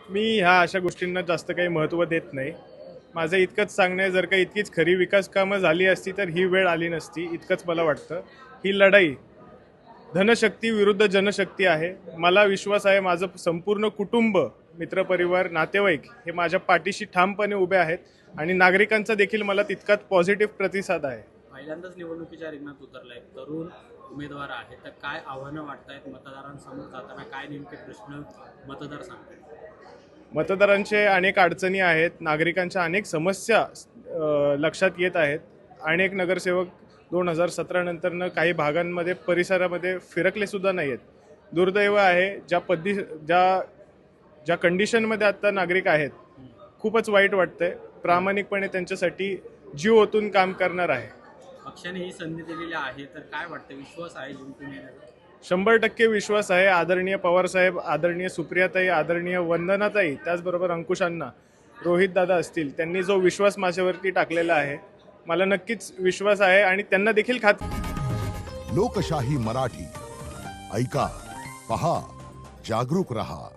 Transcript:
मी ह्या अशा गोष्टींना जास्त काही महत्त्व देत नाही. माझं इतकंच सांगणं आहे, जर का इतकीच खरी विकास कामं झाली असती तर ही वेळ आली नसती, इतकंच मला वाटतं. ही लढाई धनशक्ती विरुद्ध जनशक्ती आहे. मला विश्वास आहे माझं संपूर्ण कुटुंब, मित्रपरिवार, नातेवाईक हे माझ्या पाठीशी ठामपणे उभे आहेत आणि नागरिकांचा देखील मला तितकाच पॉझिटिव्ह प्रतिसाद आहे. पहिल्यांदाच निवडणुकीच्या रिंगणात उतरलाय, तरुण उमेदवार आहे, तर काय आव्हानं वाटतायत मतदारांसमोर जाताना, काय नेमके प्रश्न मतदार सांगतात? मतदारांचे अनेक अडचणी आहेत, नागरिकांच्या अनेक समस्या लक्षात येत आहेत. अनेक नगरसेवक 2017 नंतरनं काही भागांमध्ये परिसरामध्ये फिरकले सुद्धा नाही आहेत. दुर्दैव आहे ज्या ज्या कंडिशनमध्ये आत्ता नागरिक आहेत, खूपच वाईट वाटतंय. प्रामाणिकपणे त्यांच्यासाठी जीव ओतून काम करणार आहे. पक्षाने ही संधी दिलेली आहे, तर काय वाटतं, विश्वास आहे जिंकून येण्याचा? 100% विश्वास आहे. आदरणीय पवारसाहेब, आदरणीय सुप्रियाताई, आदरणीय वंदनाताई, त्याचबरोबर अंकुशांना, रोहित दादा असतील, त्यांनी जो विश्वास माझ्यावरती टाकलेला आहे, मला नक्कीच विश्वास आहे आणि त्यांना देखील लोकशाही मराठी ऐका, पहा, जागरूक रहा.